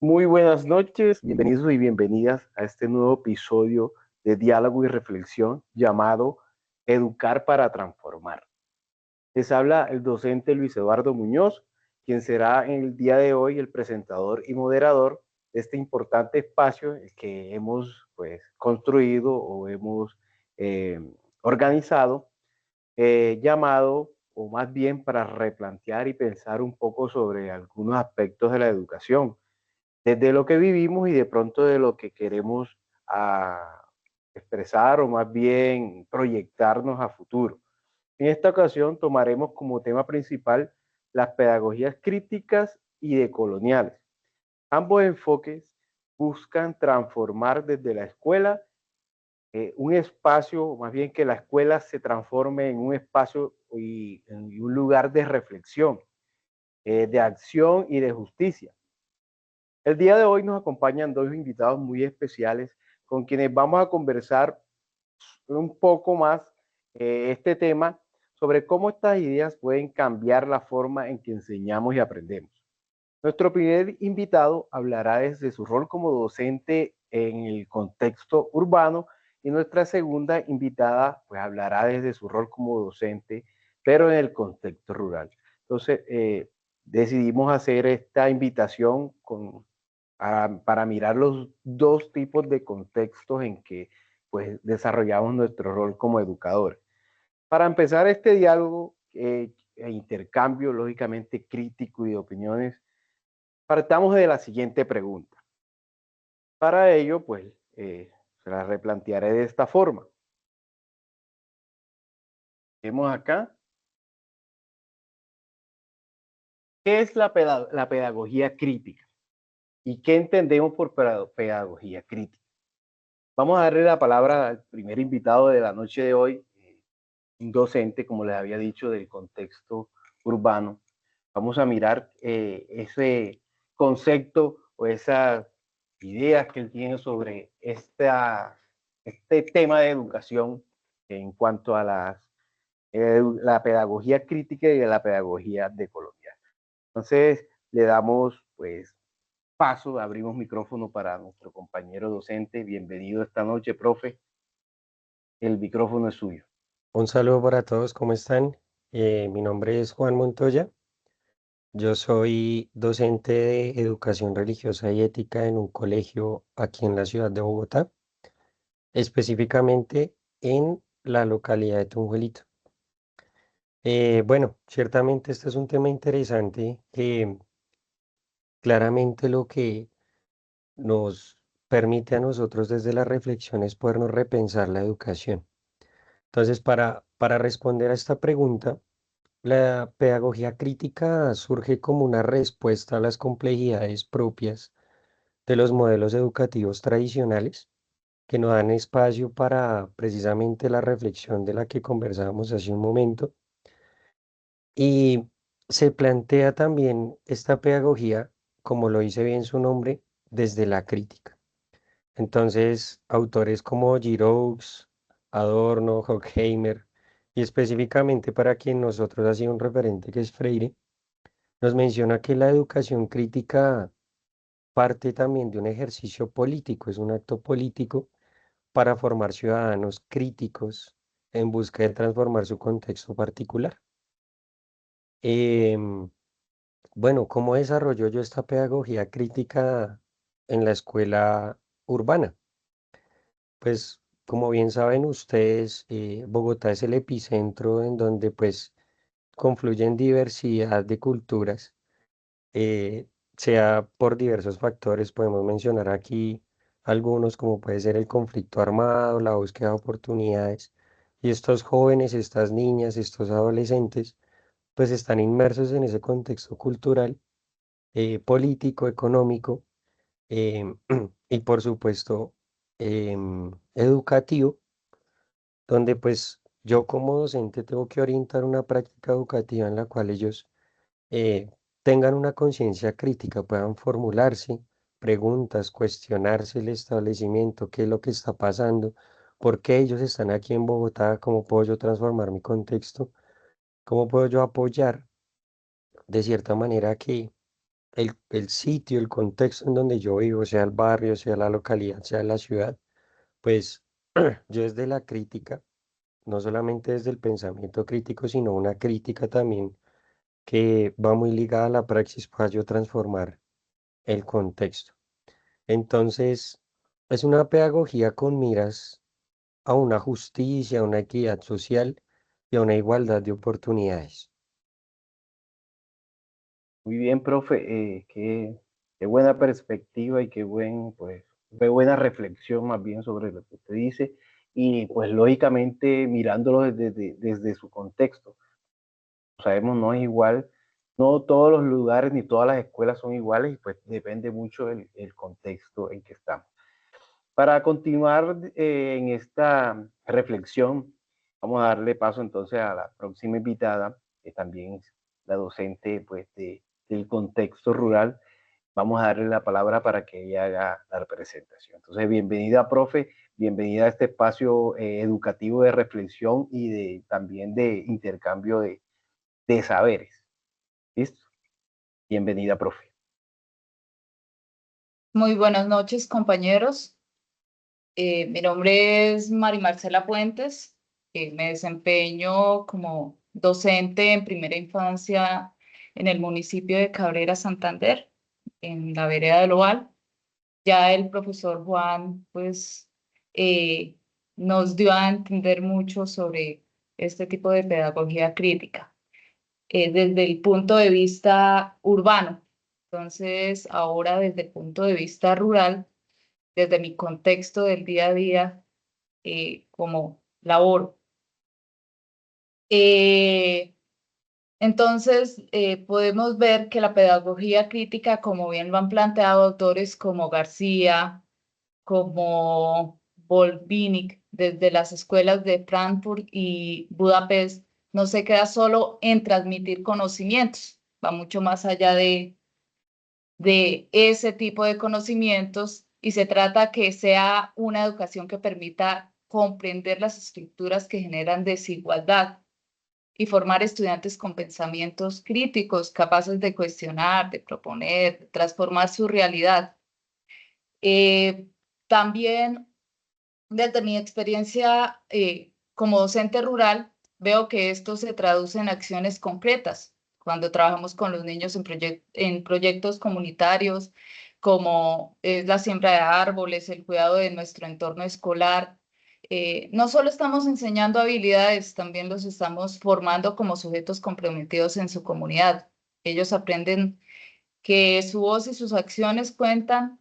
Muy buenas noches, bienvenidos y bienvenidas a este nuevo episodio de diálogo y reflexión llamado Educar para Transformar. Les habla el docente Luis Eduardo Muñoz, quien será en el día de hoy el presentador y moderador de este importante espacio que hemos construido o hemos eh, organizado, llamado, o más bien para replantear y pensar un poco sobre algunos aspectos de la educación desde lo que vivimos y de pronto de lo que queremos expresar o más bien proyectarnos a futuro. En esta ocasión tomaremos como tema principal las pedagogías críticas y decoloniales. Ambos enfoques buscan transformar desde la escuela un espacio, o más bien que la escuela se transforme en un espacio y en un lugar de reflexión, de acción y de justicia. El día de hoy nos acompañan dos invitados muy especiales con quienes vamos a conversar un poco más este tema sobre cómo estas ideas pueden cambiar la forma en que enseñamos y aprendemos. Nuestro primer invitado hablará desde su rol como docente en el contexto urbano y nuestra segunda invitada pues hablará desde su rol como docente, pero en el contexto rural. Entonces, decidimos hacer esta invitación para mirar los dos tipos de contextos en que pues, desarrollamos nuestro rol como educadores. Para empezar este diálogo e intercambio, lógicamente crítico y de opiniones, partamos de la siguiente pregunta. Para ello, pues, se la replantearé de esta forma. Vemos acá, ¿qué es la pedagogía crítica? ¿Y qué entendemos por pedagogía crítica? Vamos a darle la palabra al primer invitado de la noche de hoy, un docente, como les había dicho, del contexto urbano. Vamos a mirar ese concepto o esas ideas que él tiene sobre este tema de educación en cuanto a la pedagogía crítica y la pedagogía decolonial. Entonces, le damos pues paso, abrimos micrófono para nuestro compañero docente. Bienvenido esta noche, profe. El micrófono es suyo. Un saludo para todos, ¿cómo están? Mi nombre es Juan Montoya. Yo soy docente de educación religiosa y ética en un colegio aquí en la ciudad de Bogotá, específicamente en la localidad de Tunjuelito. Bueno, ciertamente este es un tema interesante que claramente lo que nos permite a nosotros desde la reflexión es podernos repensar la educación. Entonces, para responder a esta pregunta, la pedagogía crítica surge como una respuesta a las complejidades propias de los modelos educativos tradicionales que no dan espacio para precisamente la reflexión de la que conversábamos hace un momento. Y se plantea también esta pedagogía, como lo dice bien su nombre, desde la crítica. Entonces, autores como Giroux, Adorno, Horkheimer, y específicamente para quien nosotros ha sido un referente que es Freire, nos menciona que la educación crítica parte también de un ejercicio político, es un acto político para formar ciudadanos críticos en busca de transformar su contexto particular. Em, bueno, ¿cómo desarrollo yo esta pedagogía crítica en la escuela urbana? Pues como bien saben ustedes, Bogotá es el epicentro en donde pues confluyen diversidad de culturas, sea por diversos factores, podemos mencionar aquí algunos como puede ser el conflicto armado, la búsqueda de oportunidades, y estos jóvenes, estas niñas, estos adolescentes, pues están inmersos en ese contexto cultural, político, económico, em, y por supuesto educativo, donde pues yo como docente tengo que orientar una práctica educativa en la cual ellos eh, tengan una conciencia crítica, puedan formularse preguntas, cuestionarse el establecimiento, qué es lo que está pasando, por qué ellos están aquí en Bogotá, cómo puedo yo transformar mi contexto, cómo puedo yo apoyar de cierta manera que el sitio, el contexto en donde yo vivo, sea el barrio, sea la localidad, sea la ciudad, pues yo desde la crítica, no solamente desde el pensamiento crítico, sino una crítica también que va muy ligada a la praxis para yo transformar el contexto. Entonces, es una pedagogía con miras a una justicia, a una equidad social y a una igualdad de oportunidades. Muy bien, profe, qué buena perspectiva y pues, qué buena reflexión más bien sobre lo que usted dice y pues lógicamente mirándolo desde su contexto. Sabemos, no es igual, no todos los lugares ni todas las escuelas son iguales y pues depende mucho el contexto en que estamos. Para continuar en esta reflexión, vamos a darle paso entonces a la próxima invitada, que también es la docente pues, del contexto rural. Vamos a darle la palabra para que ella haga la presentación. Entonces, bienvenida, profe, bienvenida a este espacio educativo de reflexión y también de intercambio de saberes. ¿Listo? Bienvenida, profe. Muy buenas noches, compañeros. Mi nombre es Mari Marcela Puentes. Me desempeño como docente en primera infancia en el municipio de Cabrera, Santander, en la vereda del Oval. Ya el profesor Juan, pues, eh, nos dio a entender mucho sobre este tipo de pedagogía crítica, desde el punto de vista urbano. Entonces, ahora desde el punto de vista rural, desde mi contexto del día a día como labor. Eh, podemos ver que la pedagogía crítica, como bien lo han planteado autores como García, como Volvinic, desde las escuelas de Frankfurt y Budapest, no se queda solo en transmitir conocimientos, va mucho más allá de ese tipo de conocimientos y se trata que sea una educación que permita comprender las estructuras que generan desigualdad y formar estudiantes con pensamientos críticos, capaces de cuestionar, de proponer, de transformar su realidad. Eh, También desde mi experiencia como docente rural, veo que esto se traduce en acciones concretas. Cuando trabajamos con los niños en proyectos comunitarios, como es la siembra de árboles, el cuidado de nuestro entorno escolar, no solo estamos enseñando habilidades, también los estamos formando como sujetos comprometidos en su comunidad. Ellos aprenden que su voz y sus acciones cuentan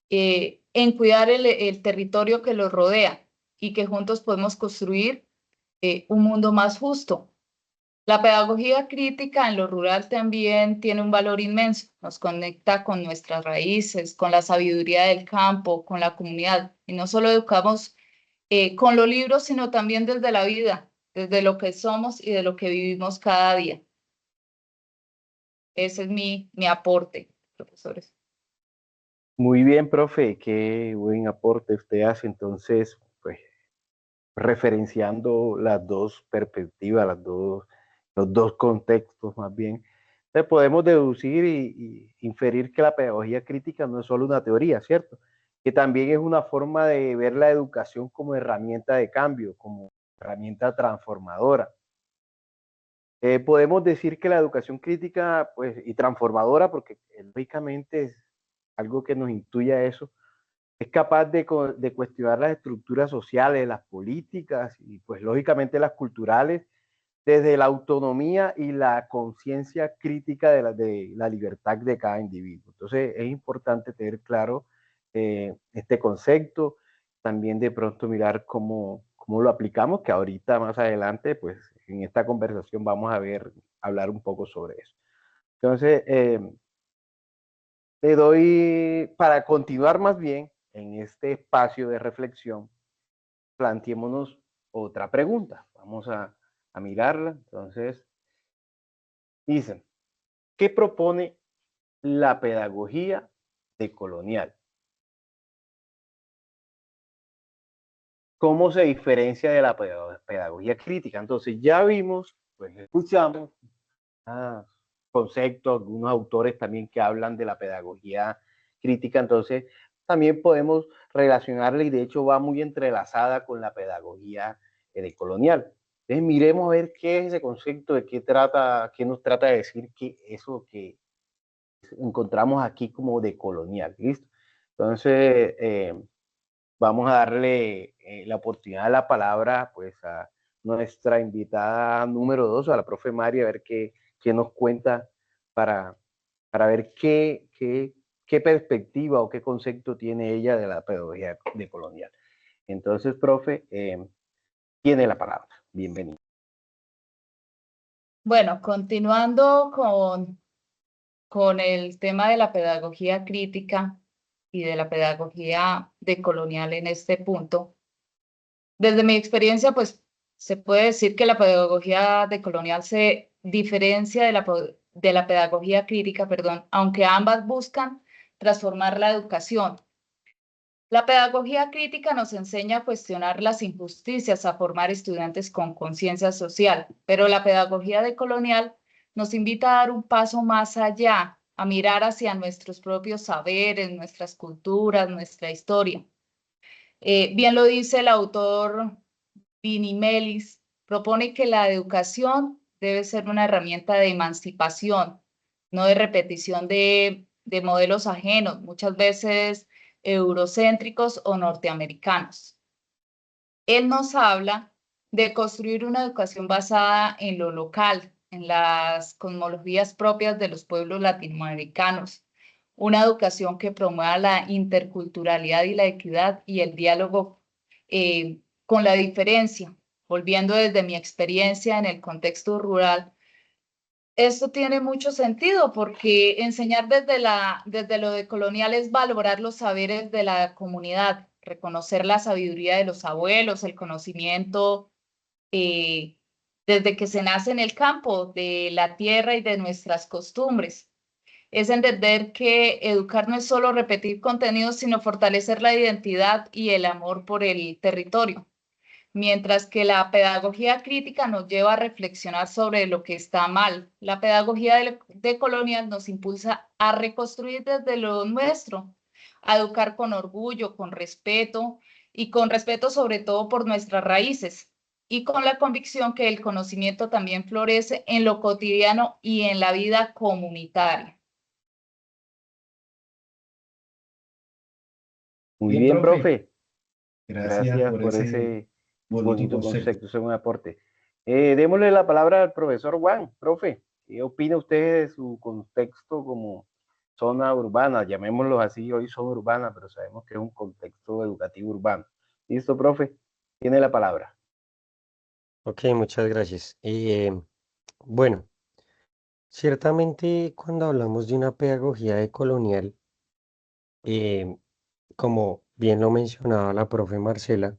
en cuidar el territorio que los rodea y que juntos podemos construir un mundo más justo. La pedagogía crítica en lo rural también tiene un valor inmenso, nos conecta con nuestras raíces, con la sabiduría del campo, con la comunidad, y no solo educamos con los libros, sino también desde la vida, desde lo que somos y de lo que vivimos cada día. Ese es mi aporte, profesores. Muy bien, profe, qué buen aporte usted hace. Entonces, pues, referenciando las dos perspectivas, los dos contextos más bien, entonces podemos deducir y inferir que la pedagogía crítica no es solo una teoría, ¿cierto? Que también es una forma de ver la educación como herramienta de cambio, como herramienta transformadora. Podemos decir que la educación crítica pues, y transformadora, porque lógicamente es algo que nos intuye a eso, es capaz de cuestionar las estructuras sociales, las políticas y pues lógicamente las culturales desde la autonomía y la conciencia crítica de la libertad de cada individuo. Entonces es importante tener claro este concepto, también de pronto mirar cómo lo aplicamos, que ahorita más adelante, pues en esta conversación vamos a hablar un poco sobre eso. Entonces, le doy, para continuar más bien en este espacio de reflexión, planteémonos otra pregunta. Vamos a mirarla. Entonces, dicen, ¿qué propone la pedagogía decolonial? ¿Cómo se diferencia de la pedagogía crítica? Entonces, ya vimos, pues escuchamos conceptos, algunos autores también que hablan de la pedagogía crítica, entonces también podemos relacionarla y de hecho va muy entrelazada con la pedagogía decolonial. Entonces miremos a ver qué es ese concepto, de qué trata, qué nos trata de decir que eso que encontramos aquí como decolonial, ¿listo? Entonces, vamos a darle la oportunidad de la palabra pues a nuestra invitada número 2, a la profe Mari, a ver qué nos cuenta para, para ver qué perspectiva o qué concepto tiene ella de la pedagogía decolonial. Entonces, profe, tiene la palabra. Bienvenido. Bueno, continuando con el tema de la pedagogía crítica y de la pedagogía decolonial en este punto, desde mi experiencia, pues se puede decir que la pedagogía decolonial se diferencia de la pedagogía crítica, perdón, aunque ambas buscan transformar la educación. La pedagogía crítica nos enseña a cuestionar las injusticias, a formar estudiantes con conciencia social, pero la pedagogía decolonial nos invita a dar un paso más allá, a mirar hacia nuestros propios saberes, nuestras culturas, nuestra historia. Bien lo dice el autor Vini Melis, propone que la educación debe ser una herramienta de emancipación, no de repetición de modelos ajenos, muchas veces eurocéntricos o norteamericanos. Él nos habla de construir una educación basada en lo local, en las cosmologías propias de los pueblos latinoamericanos, una educación que promueva la interculturalidad y la equidad y el diálogo con la diferencia. Volviendo desde mi experiencia en el contexto rural, esto tiene mucho sentido porque enseñar desde lo decolonial es valorar los saberes de la comunidad, reconocer la sabiduría de los abuelos, el conocimiento desde que se nace en el campo, de la tierra y de nuestras costumbres. Es entender que educar no es solo repetir contenidos, sino fortalecer la identidad y el amor por el territorio. Mientras que la pedagogía crítica nos lleva a reflexionar sobre lo que está mal, la pedagogía decolonial nos impulsa a reconstruir desde lo nuestro, a educar con orgullo, con respeto y con respeto sobre todo por nuestras raíces y con la convicción que el conocimiento también florece en lo cotidiano y en la vida comunitaria. Muy bien, profe. Gracias Gracias por por ese ese bonito bonito concepto. concepto, ese buen aporte. Démosle la palabra al profesor Juan. Profe, ¿qué opina usted de su contexto como zona urbana? Llamémoslo así, hoy zona urbana, pero sabemos que es un contexto educativo urbano. ¿Listo, profe? Tiene la palabra. Ok, muchas gracias. Bueno, ciertamente cuando hablamos de una pedagogía decolonial, eh, como bien lo mencionaba la profe Marcela,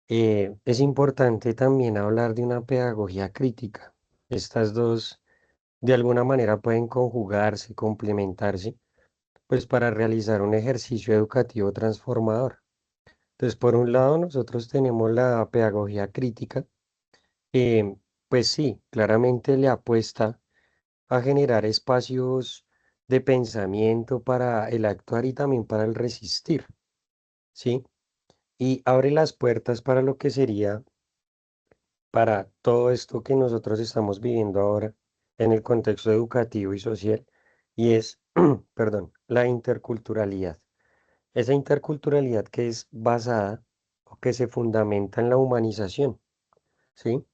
es importante también hablar de una pedagogía crítica. Estas dos de alguna manera pueden conjugarse, complementarse, pues para realizar un ejercicio educativo transformador. Entonces, por un lado, nosotros tenemos la pedagogía crítica, que, pues sí, claramente le apuesta a generar espacios de pensamiento para el actuar y también para el resistir, ¿sí? Y abre las puertas para lo que sería, para todo esto que nosotros estamos viviendo ahora en el contexto educativo y social, y es, perdón, la interculturalidad. Esa interculturalidad que es basada o que se fundamenta en la humanización, ¿sí?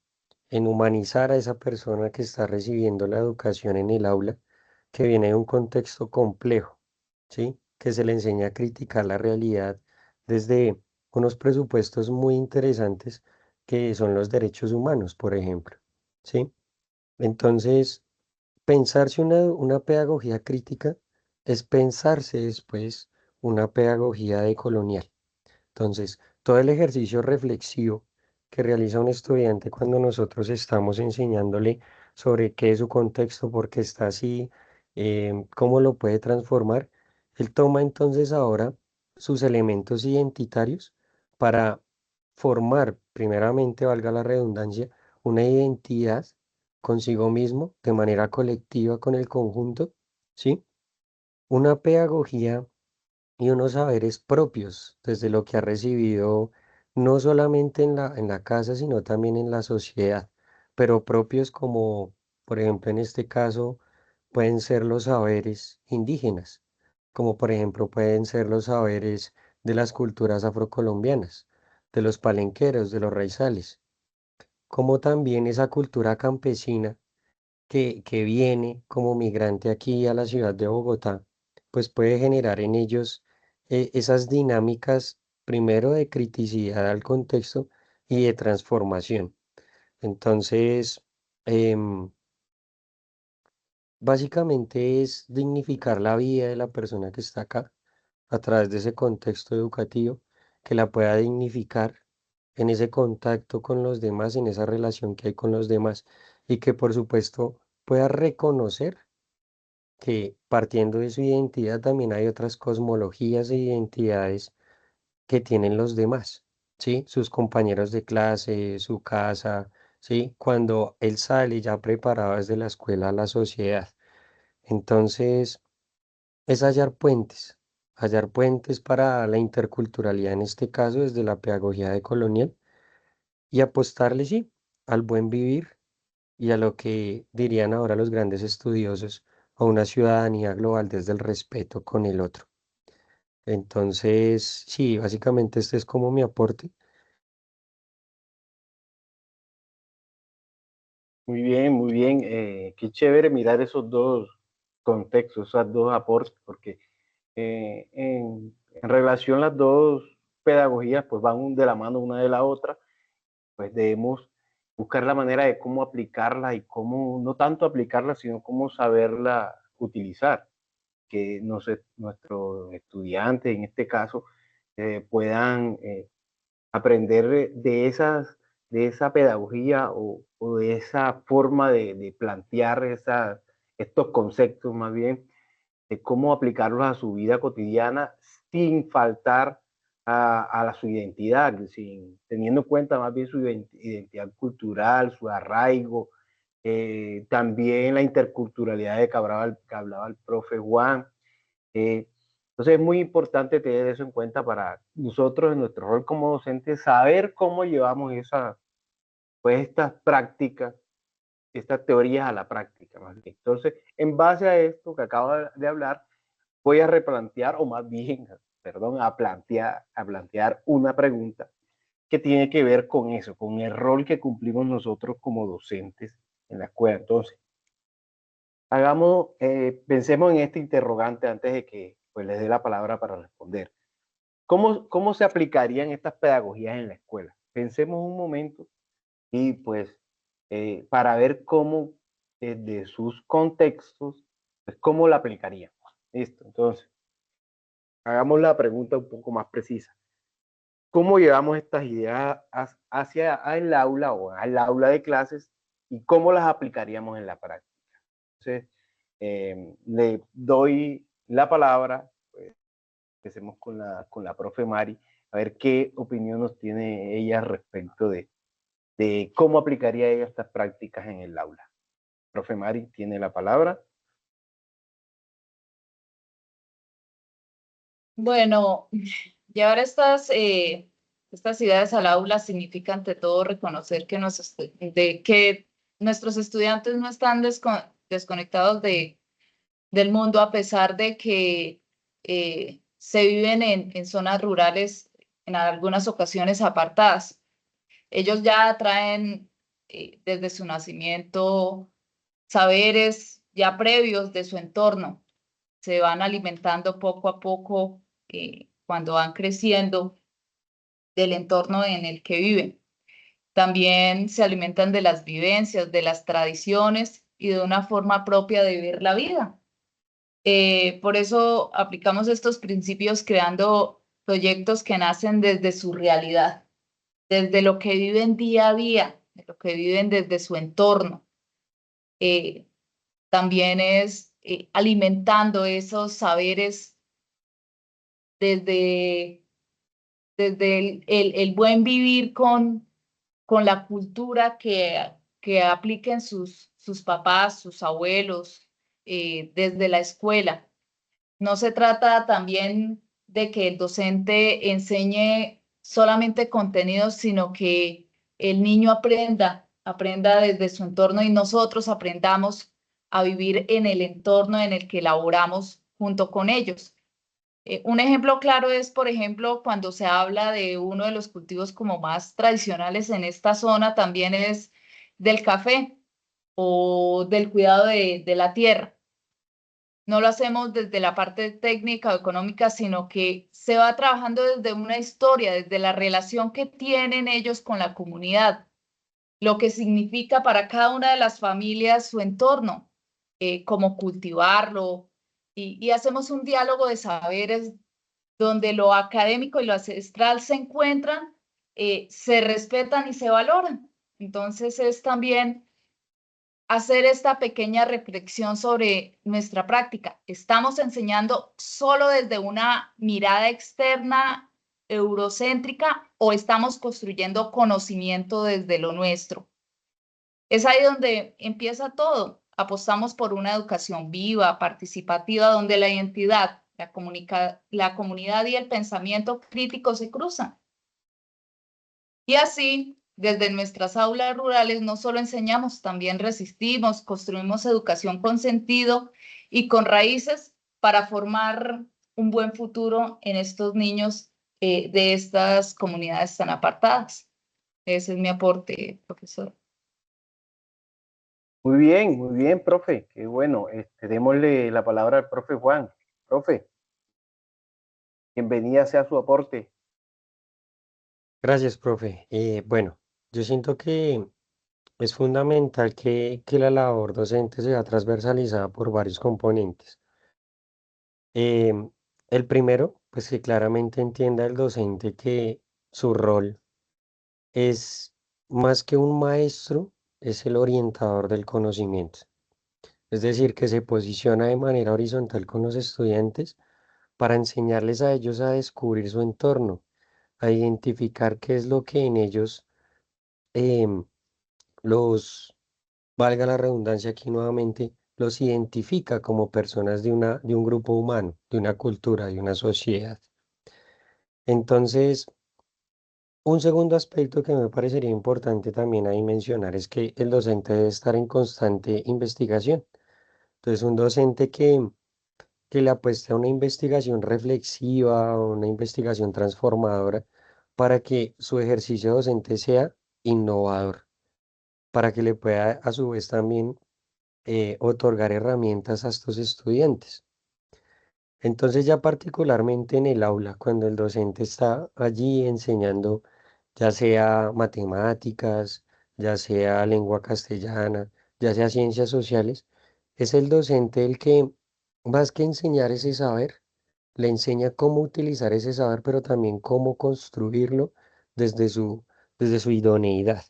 En humanizar a esa persona que está recibiendo la educación en el aula, que viene de un contexto complejo, ¿sí? Que se le enseña a criticar la realidad desde unos presupuestos muy interesantes que son los derechos humanos, por ejemplo, ¿sí? Entonces, pensarse una pedagogía crítica es pensarse después una pedagogía decolonial. Entonces, todo el ejercicio reflexivo que realiza un estudiante cuando nosotros estamos enseñándole sobre qué es su contexto, por qué está así, cómo lo puede transformar, él toma entonces ahora sus elementos identitarios para formar, primeramente, valga la redundancia, una identidad consigo mismo, de manera colectiva con el conjunto, ¿sí? Una pedagogía y unos saberes propios desde lo que ha recibido no solamente en la casa, sino también en la sociedad, pero propios como, por ejemplo, en este caso, pueden ser los saberes indígenas, como por ejemplo pueden ser los saberes de las culturas afrocolombianas, de los palenqueros, de los raizales, como también esa cultura campesina que viene como migrante aquí a la ciudad de Bogotá, pues puede generar en ellos esas dinámicas, primero de criticidad al contexto y de transformación. Entonces, em, básicamente es dignificar la vida de la persona que está acá a través de ese contexto educativo, que la pueda dignificar en ese contacto con los demás, en esa relación que hay con los demás, y que por supuesto pueda reconocer que partiendo de su identidad también hay otras cosmologías e identidades que tienen los demás, ¿sí? Sus compañeros de clase, su casa, ¿sí? Cuando él sale ya preparado desde la escuela a la sociedad. Entonces, es hallar puentes para la interculturalidad en este caso desde la pedagogía decolonial y apostarle, sí, al buen vivir y a lo que dirían ahora los grandes estudiosos, a una ciudadanía global desde el respeto con el otro. Entonces, sí, básicamente este es como mi aporte. Muy bien. Qué chévere mirar esos dos contextos, esos dos aportes, porque en relación las dos pedagogías pues van de la mano una de la otra, pues debemos buscar la manera de cómo aplicarla y cómo, no tanto aplicarla, sino cómo saberla utilizar, que no sé, nuestros estudiantes en este caso puedan aprender de esa pedagogía o de esa forma de plantear estos conceptos más bien, de cómo aplicarlos a su vida cotidiana sin faltar su identidad, teniendo en cuenta más bien su identidad cultural, su arraigo, también la interculturalidad de que hablaba el profe Juan. Eh, entonces es muy importante tener eso en cuenta para nosotros en nuestro rol como docentes, saber cómo llevamos pues estas prácticas, estas teorías a la práctica. Más bien. Entonces, en base a esto que acabo de hablar, voy a replantear, o más bien, perdón, a plantear una pregunta que tiene que ver con eso, con el rol que cumplimos nosotros como docentes en la escuela. Entonces, pensemos en este interrogante antes de que pues, les dé la palabra para responder. ¿Cómo se aplicarían estas pedagogías en la escuela? Pensemos un momento y pues para ver cómo desde sus contextos, pues cómo la aplicaríamos. Listo, entonces, hagamos la pregunta un poco más precisa. ¿Cómo llevamos estas ideas hacia el aula o al aula de clases y cómo las aplicaríamos en la práctica? Entonces, le doy la palabra, pues, empecemos con la profe Mari, a ver qué opinión nos tiene ella respecto de cómo aplicaría ella estas prácticas en el aula. Profe Mari tiene la palabra. Bueno, llevar estas ideas al aula significa ante todo reconocer que nuestros estudiantes no están desconectados del mundo a pesar de que se viven en zonas rurales en algunas ocasiones apartadas. Ellos ya traen desde su nacimiento saberes ya previos de su entorno, se van alimentando poco a poco cuando van creciendo del entorno en el que viven. También se alimentan de las vivencias, de las tradiciones y de una forma propia de vivir la vida. Por eso aplicamos estos principios creando proyectos que nacen desde su realidad, desde lo que viven día a día, de lo que viven desde su entorno. También es alimentando esos saberes desde, desde el buen vivir con la cultura que que apliquen sus papás, sus abuelos, desde la escuela. No se trata también de que el docente enseñe solamente contenidos, sino que el niño aprenda desde su entorno y nosotros aprendamos a vivir en el entorno en el que laboramos junto con ellos. Un ejemplo claro es, por ejemplo, cuando se habla de uno de los cultivos como más tradicionales en esta zona, también es del café o del cuidado de la tierra. No lo hacemos desde la parte técnica o económica, sino que se va trabajando desde una historia, desde la relación que tienen ellos con la comunidad, lo que significa para cada una de las familias su entorno, cómo cultivarlo, y hacemos un diálogo de saberes donde lo académico y lo ancestral se encuentran, se respetan y se valoran. Entonces es también hacer esta pequeña reflexión sobre nuestra práctica. ¿Estamos enseñando solo desde una mirada externa, eurocéntrica, o estamos construyendo conocimiento desde lo nuestro? Es ahí donde empieza todo. Apostamos por una educación viva, participativa, donde la identidad, la comunidad y el pensamiento crítico se cruzan. Y así, desde nuestras aulas rurales, no solo enseñamos, también resistimos, construimos educación con sentido y con raíces para formar un buen futuro en estos niños, de estas comunidades tan apartadas. Ese es mi aporte, profesor. Muy bien, profe. Qué bueno. Démosle la palabra al profe Juan. Profe, bienvenida sea su aporte. Gracias, profe. Bueno, yo siento que es fundamental que la labor docente sea transversalizada por varios componentes. Em, el primero, pues que claramente entienda el docente que su rol es más que un maestro, es el orientador del conocimiento. Es decir, que se posiciona de manera horizontal con los estudiantes para enseñarles a ellos a descubrir su entorno, a identificar qué es lo que en ellos em, los, valga la redundancia aquí nuevamente, los identifica como personas de un grupo humano, de una cultura, de una sociedad. Entonces, un segundo aspecto que me parecería importante también ahí mencionar es que el docente debe estar en constante investigación. Entonces, un docente que le apueste a una investigación reflexiva o una investigación transformadora para que su ejercicio docente sea innovador, para que le pueda a su vez también otorgar herramientas a estos estudiantes. Entonces ya particularmente en el aula, cuando el docente está allí enseñando, ya sea matemáticas, ya sea lengua castellana, ya sea ciencias sociales, es el docente el que, más que enseñar ese saber, le enseña cómo utilizar ese saber, pero también cómo construirlo desde desde su idoneidad.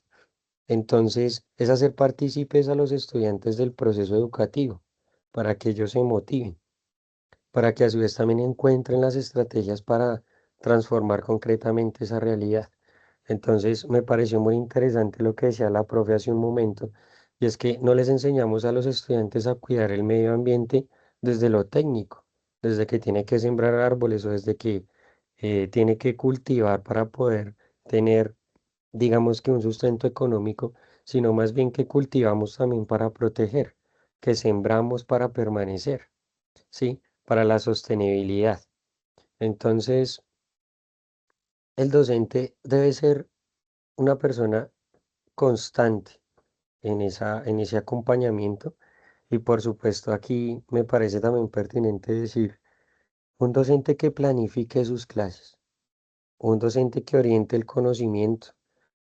Entonces, es hacer partícipes a los estudiantes del proceso educativo para que ellos se motiven, para que a su vez también encuentren las estrategias para transformar concretamente esa realidad. Entonces, me pareció muy interesante lo que decía la profe hace un momento, y es que no les enseñamos a los estudiantes a cuidar el medio ambiente desde lo técnico, desde que tiene que sembrar árboles o desde que tiene que cultivar para poder tener, digamos que un sustento económico, sino más bien que cultivamos también para proteger, que sembramos para permanecer, ¿sí? Para la sostenibilidad. Entonces, el docente debe ser una persona constante en ese acompañamiento, y por supuesto aquí me parece también pertinente decir, un docente que planifique sus clases, un docente que oriente el conocimiento,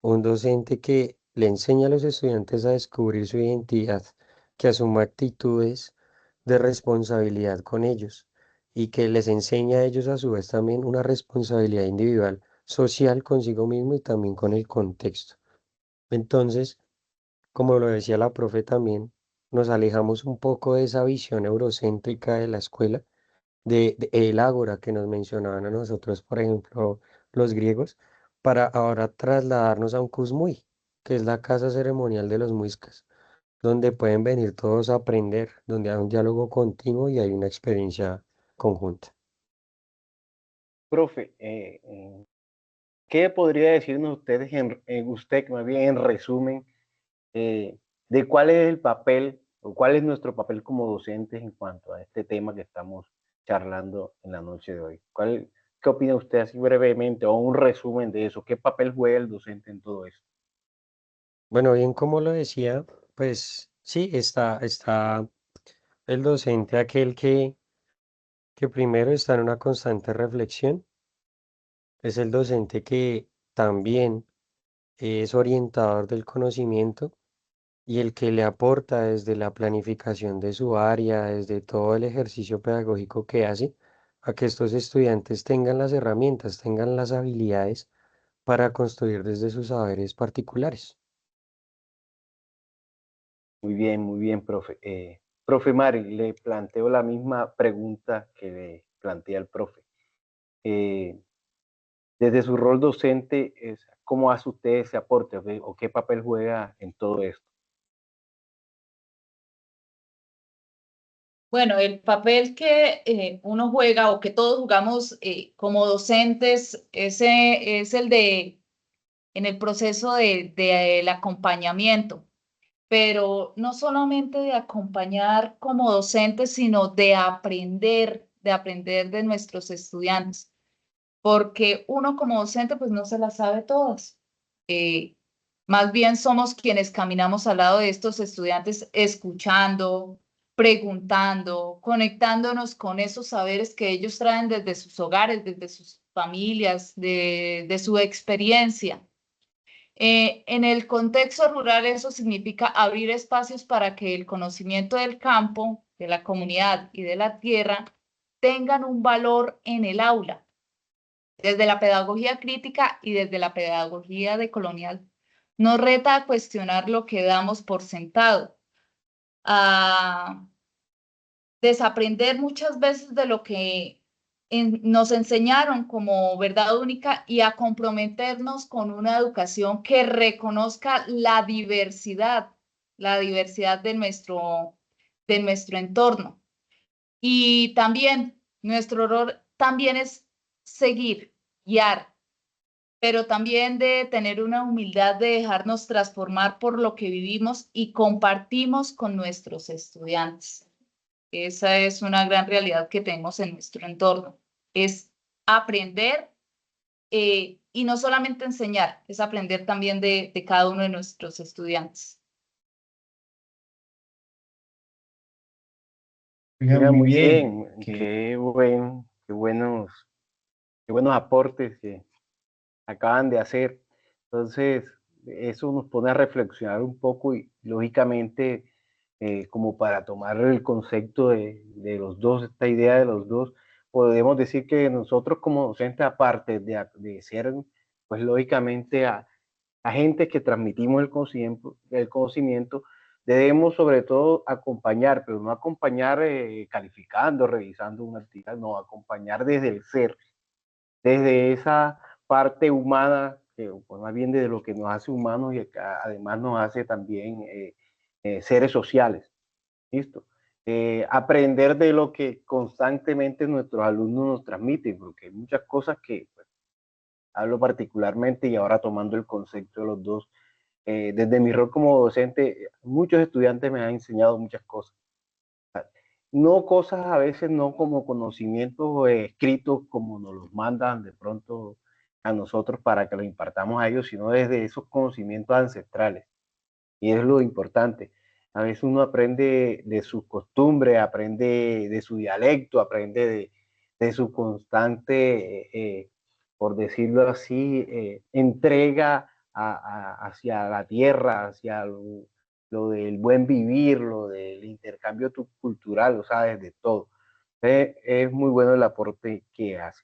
un docente que le enseña a los estudiantes a descubrir su identidad, que asuma actitudes de responsabilidad con ellos y que les enseña a ellos a su vez también una responsabilidad individual, social consigo mismo y también con el contexto. Entonces, como lo decía la profe también, nos alejamos un poco de esa visión eurocéntrica de la escuela, de el ágora que nos mencionaban a nosotros, por ejemplo, los griegos, para ahora trasladarnos a un Kuzmui. que es la casa ceremonial de los muiscas, donde pueden venir todos a aprender, donde hay un diálogo continuo y hay una experiencia conjunta. Profe, ¿qué podría decirnos ustedes usted, más bien en resumen, de cuál es el papel o cuál es nuestro papel como docentes en cuanto a este tema que estamos charlando en la noche de hoy? ¿Qué opina usted así brevemente o un resumen de eso? ¿Qué papel juega el docente en todo esto? Bueno, bien como lo decía, pues sí, está el docente, aquel que primero está en una constante reflexión, es el docente que también es orientador del conocimiento y el que le aporta desde la planificación de su área, desde todo el ejercicio pedagógico que hace, a que estos estudiantes tengan las herramientas, tengan las habilidades para construir desde sus saberes particulares. Muy bien, profe. Profe Mari, le planteo la misma pregunta que le plantea el profe. Eh, Desde su rol docente, ¿cómo hace usted ese aporte o qué papel juega en todo esto? Bueno, el papel que uno juega o que todos jugamos como docentes, ese es el de en el proceso del acompañamiento, pero no solamente de acompañar como docentes, sino de aprender de nuestros estudiantes, porque uno como docente pues no se las sabe todas. Eh, Más bien somos quienes caminamos al lado de estos estudiantes, escuchando, preguntando, conectándonos con esos saberes que ellos traen desde sus hogares, desde sus familias, de su experiencia. En el contexto rural eso significa abrir espacios para que el conocimiento del campo, de la comunidad y de la tierra tengan un valor en el aula, desde la pedagogía crítica y desde la pedagogía decolonial. Nos reta a cuestionar lo que damos por sentado, a desaprender muchas veces de lo que nos enseñaron como verdad única y a comprometernos con una educación que reconozca la diversidad de nuestro entorno. Y también nuestro rol también es seguir, guiar, pero también de tener una humildad de dejarnos transformar por lo que vivimos y compartimos con nuestros estudiantes. Esa es una gran realidad que tenemos en nuestro entorno. Es aprender y no solamente enseñar, es aprender también de cada uno de nuestros estudiantes. Oiga, Oiga, muy muy bien, bien, qué buenos aportes que acaban de hacer. Entonces, eso nos pone a reflexionar un poco y lógicamente, como para tomar el concepto de los dos, esta idea de los dos, podemos decir que nosotros como docentes, aparte de ser, pues lógicamente, agentes que transmitimos el conocimiento, debemos sobre todo acompañar, pero no acompañar calificando, revisando una actividad, no, acompañar desde el ser, desde esa parte humana, pues más bien desde lo que nos hace humanos y además nos hace también seres sociales. ¿Listo? Aprender de lo que constantemente nuestros alumnos nos transmiten, porque hay muchas cosas que pues, hablo particularmente y ahora tomando el concepto de los dos. Desde mi rol como docente, muchos estudiantes me han enseñado muchas cosas. No cosas a veces, no como conocimientos escritos como nos los mandan de pronto a nosotros para que los impartamos a ellos, sino desde esos conocimientos ancestrales. Y es lo importante. A veces uno aprende de sus costumbres, aprende de su dialecto, aprende de su constante, por decirlo así, entrega hacia la tierra, hacia lo del buen vivir, lo del intercambio cultural, o sea, desde todo. Es muy bueno el aporte que hace.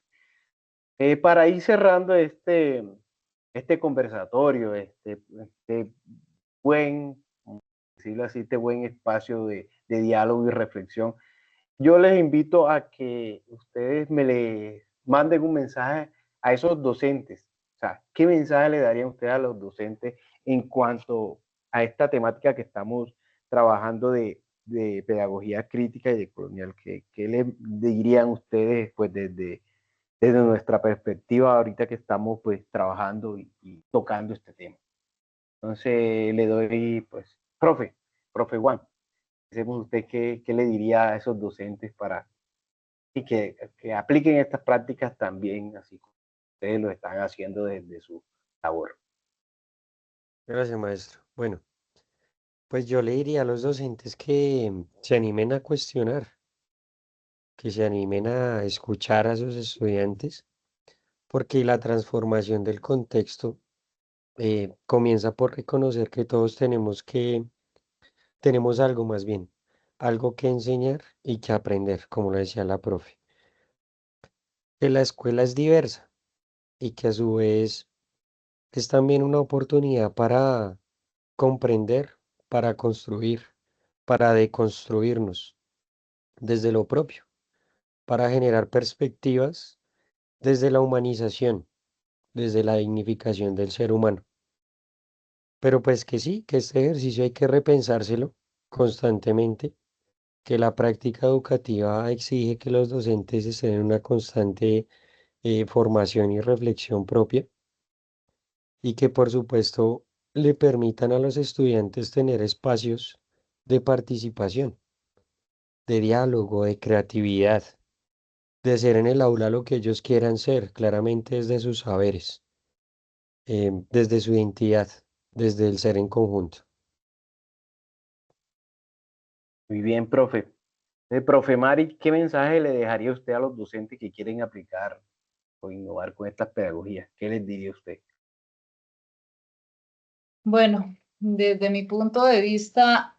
Para ir cerrando este conversatorio, este buen, decirlo así, este buen espacio de diálogo y reflexión, yo les invito a que ustedes me le manden un mensaje a esos docentes O sea, ¿qué mensaje le darían ustedes a los docentes en cuanto a esta temática que estamos trabajando de pedagogía crítica y decolonial? ¿Qué le dirían ustedes pues desde nuestra perspectiva ahorita que estamos pues trabajando y tocando este tema? Entonces le doy pues, profe Juan, decimos usted qué le diría a esos docentes para y que apliquen estas prácticas también, así como ustedes lo están haciendo desde su labor. Gracias, maestro. Bueno, pues yo le diría a los docentes que se animen a cuestionar, que se animen a escuchar a sus estudiantes, porque la transformación del contexto comienza por reconocer que todos tenemos algo más bien, algo que enseñar y que aprender, como lo decía la profe, que la escuela es diversa y que a su vez es también una oportunidad para comprender, para construir, para deconstruirnos desde lo propio, para generar perspectivas desde la humanización, desde la dignificación del ser humano. Pero pues que sí, que este ejercicio hay que repensárselo constantemente, que la práctica educativa exige que los docentes estén en una constante formación y reflexión propia y que por supuesto le permitan a los estudiantes tener espacios de participación, de diálogo, de creatividad, de ser en el aula lo que ellos quieran ser, claramente desde sus saberes, desde su identidad, desde el ser en conjunto. Muy bien, profe. Profe Mari, ¿qué mensaje le dejaría usted a los docentes que quieren aplicar o innovar con estas pedagogías? ¿Qué les diría usted? Bueno, desde mi punto de vista,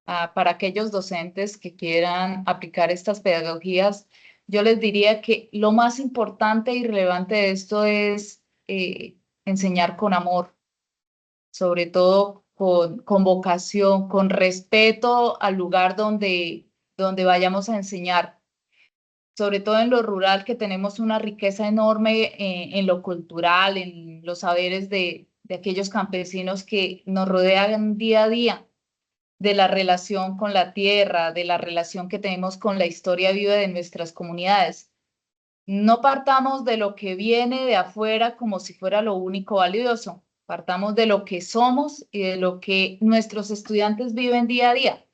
para aquellos docentes que quieran aplicar estas pedagogías, yo les diría que lo más importante y relevante de esto es enseñar con amor, sobre todo con vocación, con respeto al lugar donde vayamos a enseñar, sobre todo en lo rural, que tenemos una riqueza enorme en lo cultural, en los saberes de aquellos campesinos que nos rodean día a día, de la relación con la tierra, de la relación que tenemos con la historia viva de nuestras comunidades. No partamos de lo que viene de afuera como si fuera lo único valioso. Partamos de lo que somos y de lo que nuestros estudiantes viven día a día.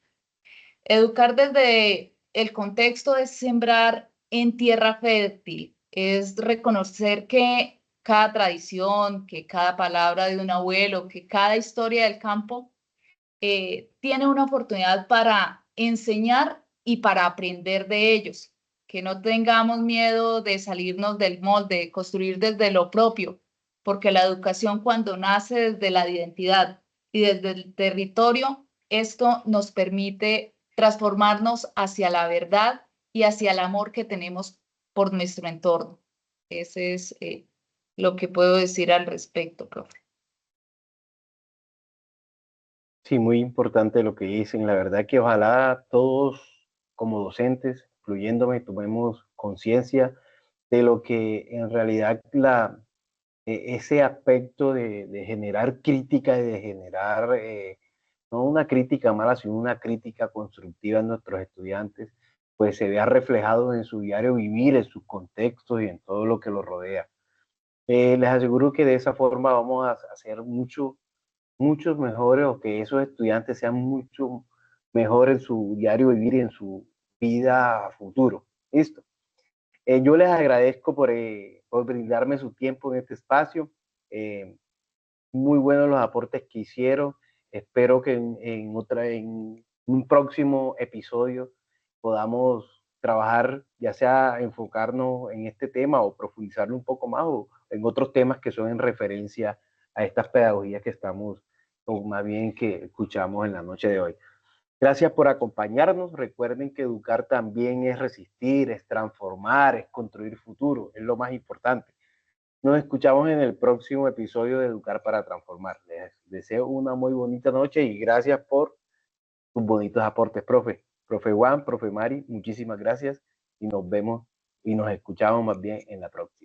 Educar desde el contexto es sembrar en tierra fértil, es reconocer que cada tradición, que cada palabra de un abuelo, que cada historia del campo tiene una oportunidad para enseñar y para aprender de ellos. Que no tengamos miedo de salirnos del molde, de construir desde lo propio, porque la educación cuando nace desde la identidad y desde el territorio, esto nos permite transformarnos hacia la verdad y hacia el amor que tenemos por nuestro entorno. Ese es lo que puedo decir al respecto, profe. Sí, muy importante lo que dicen. La verdad que ojalá todos como docentes, incluyéndome, tomemos conciencia de lo que en realidad ese aspecto de generar crítica y de generar no una crítica mala, sino una crítica constructiva en nuestros estudiantes, pues se vea reflejado en su diario vivir, en sus contextos y en todo lo que los rodea. Les aseguro que de esa forma vamos a hacer muchos mejores o que esos estudiantes sean mucho mejores en su diario vivir y en su vida a futuro. Listo. Yo les agradezco por brindarme su tiempo en este espacio. Eh, Muy buenos los aportes que hicieron. Espero que en un próximo episodio podamos trabajar, ya sea enfocarnos en este tema o profundizarlo un poco más o en otros temas que son en referencia a estas pedagogías que estamos, o más bien que escuchamos en la noche de hoy. Gracias por acompañarnos. Recuerden que educar también es resistir, es transformar, es construir futuro, es lo más importante. Nos escuchamos en el próximo episodio de Educar para Transformar. Les deseo una muy bonita noche y gracias por sus bonitos aportes, profe. Profe Juan, profe Mari, muchísimas gracias y nos vemos y nos escuchamos más bien en la próxima.